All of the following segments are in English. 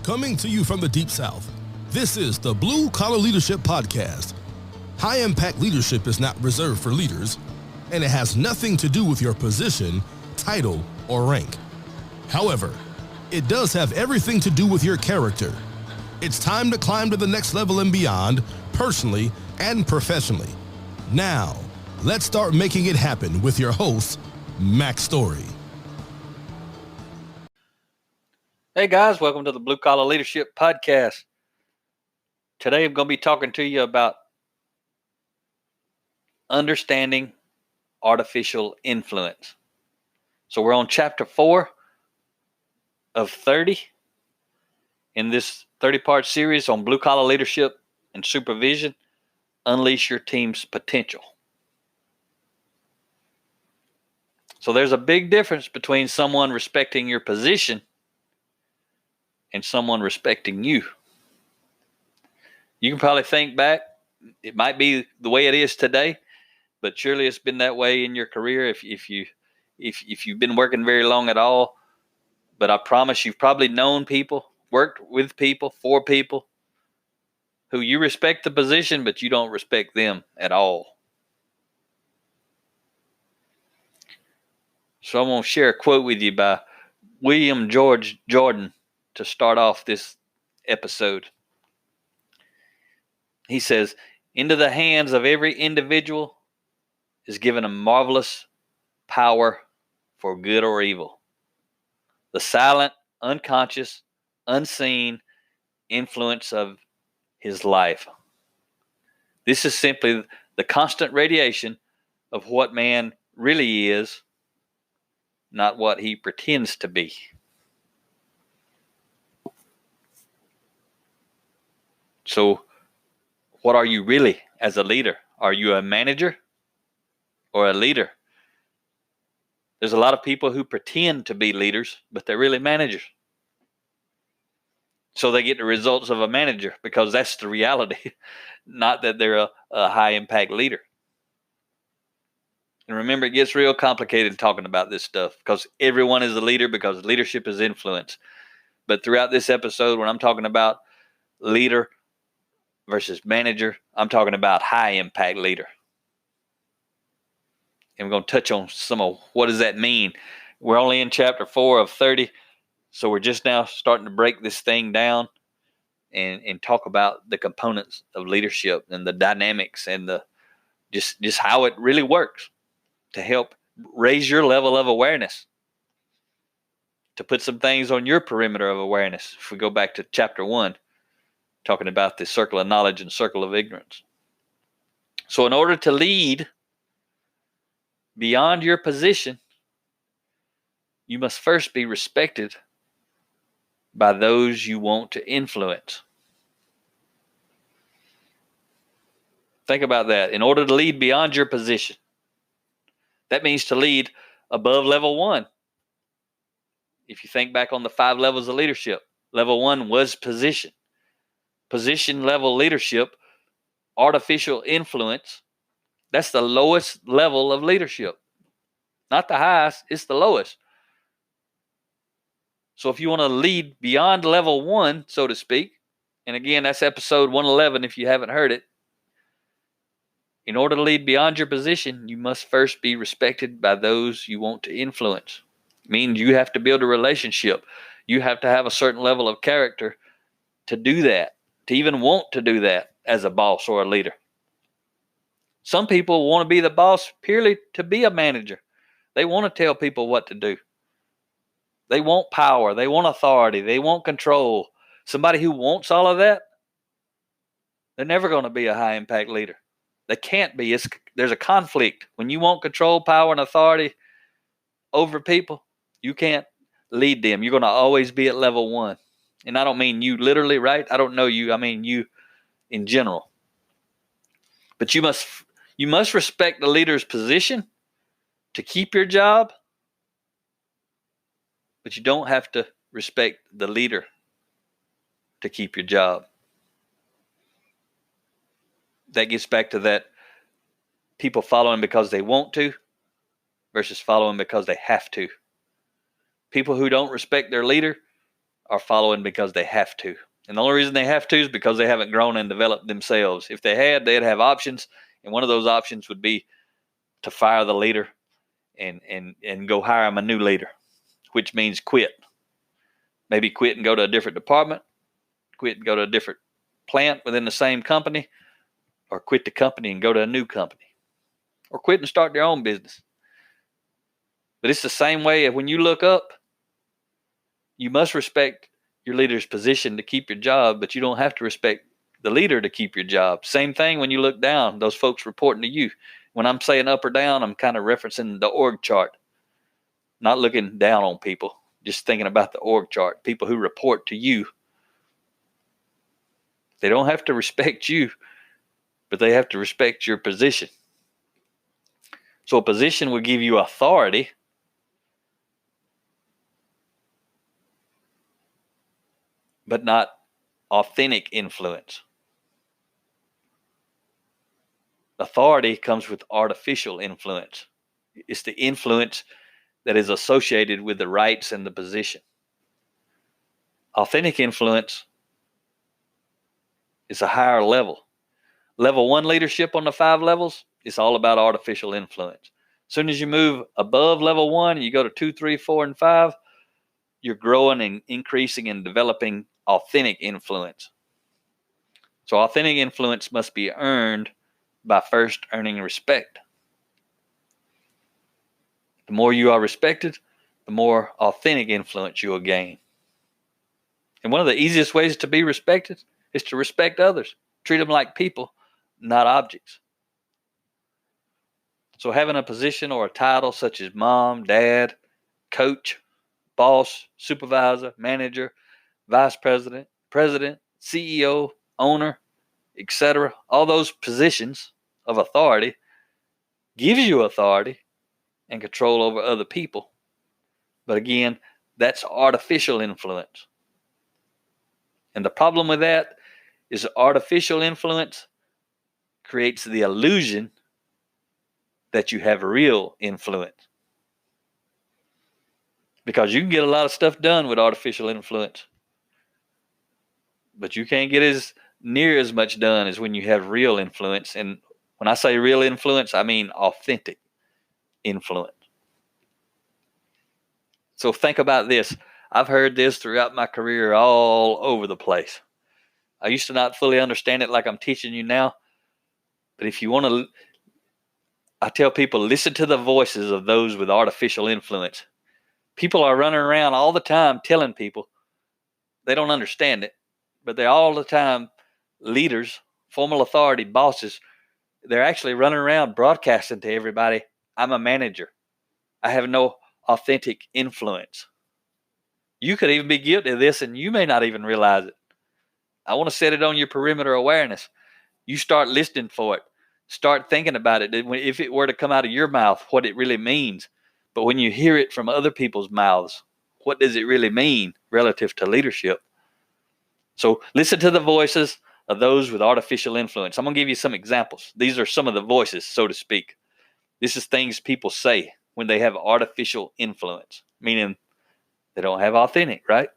Coming to you from the Deep South, this is the Blue Collar Leadership Podcast. High-impact leadership is not reserved for leaders, and it has nothing to do with your position, title, or rank. However, it does have everything to do with your character. It's time to climb to the next level and beyond, personally and professionally. Now, let's start making it happen with your host, Mack Story. Hey guys, welcome to the Blue Collar Leadership Podcast. Today I'm going to be talking to you about understanding artificial influence. So we're on chapter 4 of 30 in this 30-part series on blue collar leadership and supervision. Unleash your team's potential. So there's a big difference between someone respecting your position and someone respecting you. You can probably think back, it might be the way it is today, but surely it's been that way in your career if you've been working very long at all. But I promise you've probably known people, worked with people, for people who you respect the position, but you don't respect them at all. So I'm going to share a quote with you by William George Jordan to start off this episode. He says, "Into the hands of every individual is given a marvelous power for good or evil. The silent, unconscious, unseen influence of his life. This is simply the constant radiation of what man really is, not what he pretends to be." So, what are you really as a leader? Are you a manager or a leader? There's a lot of people who pretend to be leaders, but they're really managers. So they get the results of a manager because that's the reality, not that they're a high-impact leader. And remember, it gets real complicated talking about this stuff because everyone is a leader because leadership is influence. But throughout this episode, when I'm talking about leader versus manager, I'm talking about high-impact leader. And we're going to touch on some of what does that mean. We're only in chapter 4 of 30, so we're just now starting to break this thing down and talk about the components of leadership and the dynamics and the just how it really works to help raise your level of awareness, to put some things on your perimeter of awareness. If we go back to chapter 1, talking about the circle of knowledge and circle of ignorance. So in order to lead beyond your position, you must first be respected by those you want to influence. Think about that. In order to lead beyond your position, that means to lead above level 1. If you think back on the 5 levels of leadership, level 1 was position. Position level leadership, artificial influence, that's the lowest level of leadership. Not the highest, it's the lowest. So if you want to lead beyond level 1, so to speak, and again, that's episode 111 if you haven't heard it. In order to lead beyond your position, you must first be respected by those you want to influence. It means you have to build a relationship. You have to have a certain level of character to do that, to even want to do that as a boss or a leader. Some people want to be the boss purely to be a manager. They want to tell people what to do. They want power. They want authority. They want control. Somebody who wants all of that, they're never going to be a high-impact leader. They can't be. There's a conflict. When you want control, power, and authority over people, you can't lead them. You're going to always be at level 1. And I don't mean you literally, right? I don't know you. I mean you in general. But you must respect the leader's position to keep your job, but you don't have to respect the leader to keep your job. That gets back to that people following because they want to versus following because they have to. People who don't respect their leader are following because they have to. And the only reason they have to is because they haven't grown and developed themselves. If they had, they'd have options. And one of those options would be to fire the leader and go hire them a new leader, which means quit. Maybe quit and go to a different department, quit and go to a different plant within the same company, or quit the company and go to a new company, or quit and start their own business. But it's the same way when you look up, you must respect your leader's position to keep your job, but you don't have to respect the leader to keep your job. Same thing when you look down, those folks reporting to you. When I'm saying up or down, I'm kind of referencing the org chart, not looking down on people, just thinking about the org chart, people who report to you. They don't have to respect you, but they have to respect your position. So a position will give you authority, but not authentic influence. Authority comes with artificial influence. It's the influence that is associated with the rights and the position. Authentic influence is a higher level. Level 1 leadership on the 5 levels, it's all about artificial influence. As soon as you move above level 1 and you go to 2, 3, 4, and 5, you're growing and increasing and developing authentic influence. So authentic influence must be earned by first earning respect. The more you are respected, the more authentic influence you will gain. And one of the easiest ways to be respected is to respect others. Treat them like people, not objects. So having a position or a title such as mom, dad, coach, boss, supervisor, manager, vice president, president, CEO, owner, etc., all those positions of authority gives you authority and control over other people. But again, that's artificial influence. And the problem with that is artificial influence creates the illusion that you have real influence. Because you can get a lot of stuff done with artificial influence, but you can't get near as much done as when you have real influence. And when I say real influence, I mean authentic influence. So think about this. I've heard this throughout my career all over the place. I used to not fully understand it like I'm teaching you now. But if you want to, I tell people, listen to the voices of those with artificial influence. People are running around all the time telling people they don't understand it, but they're all the time leaders, formal authority, bosses. They're actually running around broadcasting to everybody, I'm a manager. I have no authentic influence. You could even be guilty of this and you may not even realize it. I want to set it on your perimeter awareness. You start listening for it. Start thinking about it. If it were to come out of your mouth, what it really means. But when you hear it from other people's mouths, what does it really mean relative to leadership? So listen to the voices of those with artificial influence. I'm going to give you some examples. These are some of the voices, so to speak. This is things people say when they have artificial influence, meaning they don't have authentic, right?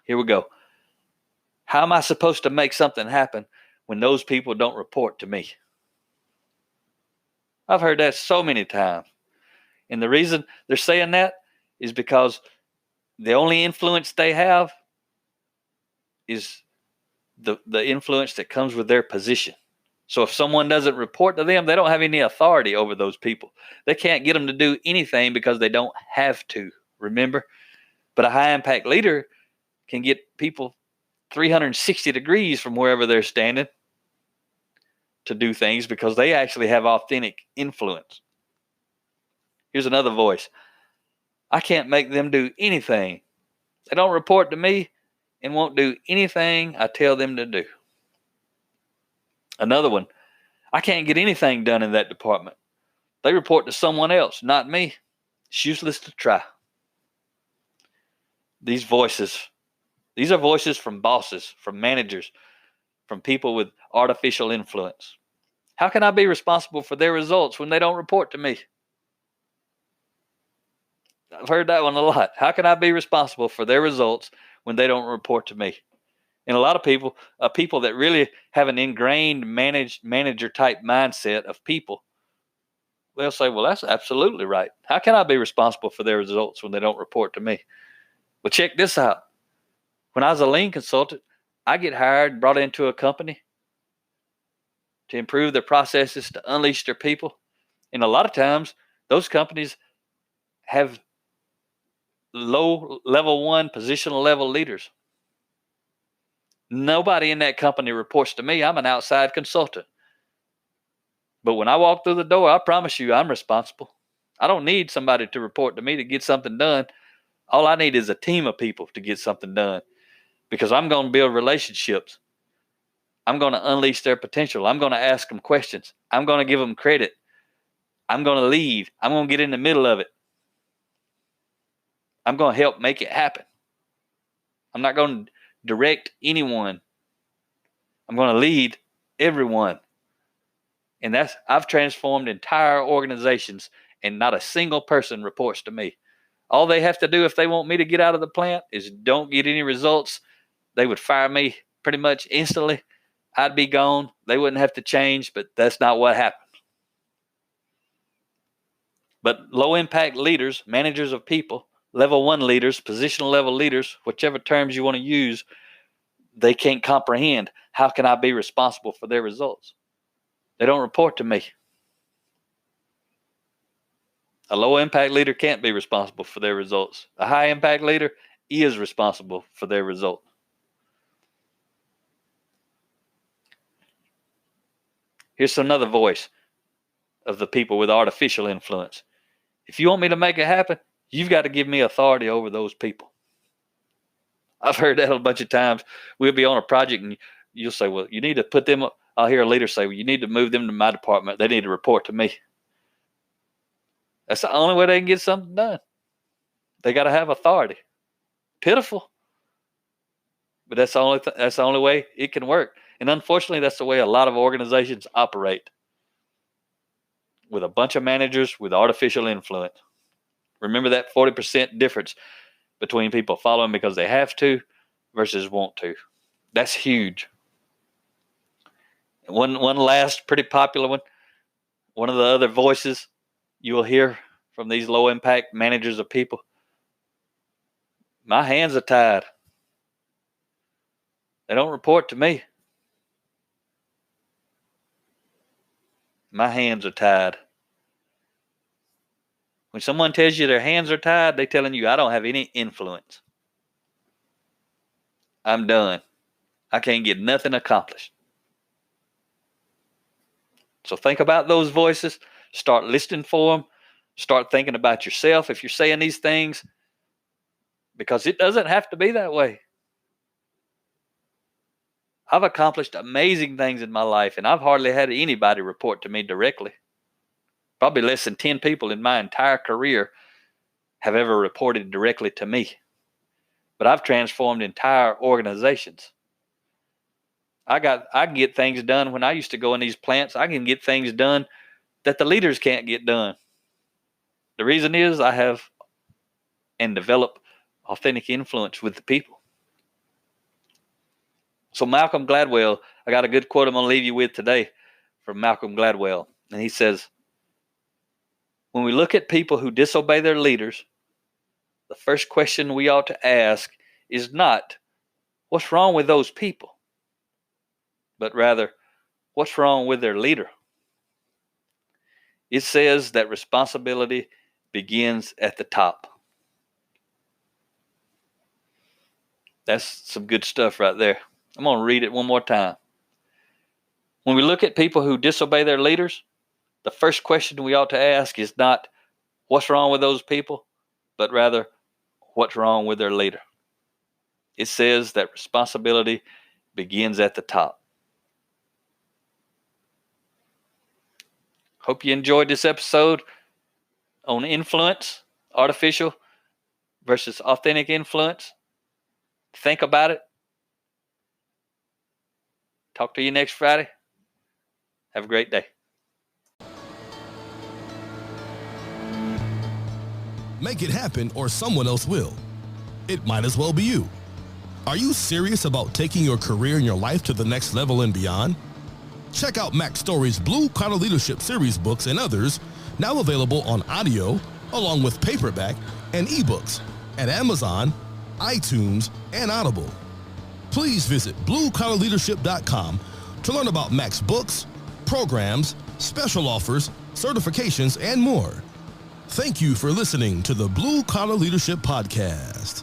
Here we go. How am I supposed to make something happen when those people don't report to me? I've heard that so many times. And the reason they're saying that is because the only influence they have is the influence that comes with their position. So if someone doesn't report to them, they don't have any authority over those people. They can't get them to do anything because they don't have to, remember? But a high impact leader can get people 360 degrees from wherever they're standing to do things because they actually have authentic influence. Here's another voice. I can't make them do anything. They don't report to me and won't do anything I tell them to do. Another one. I can't get anything done in that department. They report to someone else, not me. It's useless to try. These are voices from bosses, from managers, from people with artificial influence. How can I be responsible for their results when they don't report to me? I've heard that one a lot. How can I be responsible for their results when they don't report to me. And a lot of people that really have an ingrained manager type mindset of people, they'll say, well, that's absolutely right. How can I be responsible for their results when they don't report to me? Well, check this out. When I was a lean consultant, I get hired, brought into a company to improve their processes, to unleash their people. And a lot of times, those companies have low level 1 positional level leaders. Nobody in that company reports to me. I'm an outside consultant. But when I walk through the door, I promise you I'm responsible. I don't need somebody to report to me to get something done. All I need is a team of people to get something done, because I'm going to build relationships. I'm going to unleash their potential. I'm going to ask them questions. I'm going to give them credit. I'm going to lead. I'm going to get in the middle of it. I'm going to help make it happen. I'm not going to direct anyone. I'm going to lead everyone. And I've transformed entire organizations, and not a single person reports to me. All they have to do if they want me to get out of the plant is don't get any results. They would fire me pretty much instantly. I'd be gone. They wouldn't have to change, but that's not what happened. But low impact leaders, managers of people, level 1 leaders, positional level leaders, whichever terms you want to use, they can't comprehend, how can I be responsible for their results? They don't report to me. A low impact leader can't be responsible for their results. A high impact leader is responsible for their result. Here's another voice of the people with artificial influence. If you want me to make it happen, you've got to give me authority over those people. I've heard that a bunch of times. We'll be on a project and you'll say, well, you need to put them up. I'll hear a leader say, well, you need to move them to my department. They need to report to me. That's the only way they can get something done. They got to have authority. Pitiful. But that's the only way it can work. And unfortunately, that's the way a lot of organizations operate, with a bunch of managers with artificial influence. Remember that 40% difference between people following because they have to versus want to. That's huge. One last pretty popular one. One of the other voices you will hear from these low impact managers of people. My hands are tied. They don't report to me. My hands are tied. When someone tells you their hands are tied, they're telling you, I don't have any influence. I'm done. I can't get nothing accomplished. So think about those voices. Start listening for them. Start thinking about yourself if you're saying these things, because it doesn't have to be that way. I've accomplished amazing things in my life, and I've hardly had anybody report to me directly. Probably less than 10 people in my entire career have ever reported directly to me. But I've transformed entire organizations. I can get things done. When I used to go in these plants, I can get things done that the leaders can't get done. The reason is I have and develop authentic influence with the people. So Malcolm Gladwell, I got a good quote I'm going to leave you with today from Malcolm Gladwell. And he says, when we look at people who disobey their leaders, the first question we ought to ask is not, what's wrong with those people? But rather, what's wrong with their leader? It says that responsibility begins at the top. That's some good stuff right there. I'm going to read it one more time. When we look at people who disobey their leaders, the first question we ought to ask is not, what's wrong with those people? But rather, what's wrong with their leader? It says that responsibility begins at the top. Hope you enjoyed this episode on influence, artificial versus authentic influence. Think about it. Talk to you next Friday. Have a great day. Make it happen or someone else will. It might as well be you. Are you serious about taking your career and your life to the next level and beyond? Check out Mack Story's Blue Collar Leadership series books and others, now available on audio, along with paperback and ebooks at Amazon, iTunes, and Audible. Please visit bluecollarleadership.com to learn about Mack's books, programs, special offers, certifications, and more. Thank you for listening to the Blue Collar Leadership Podcast.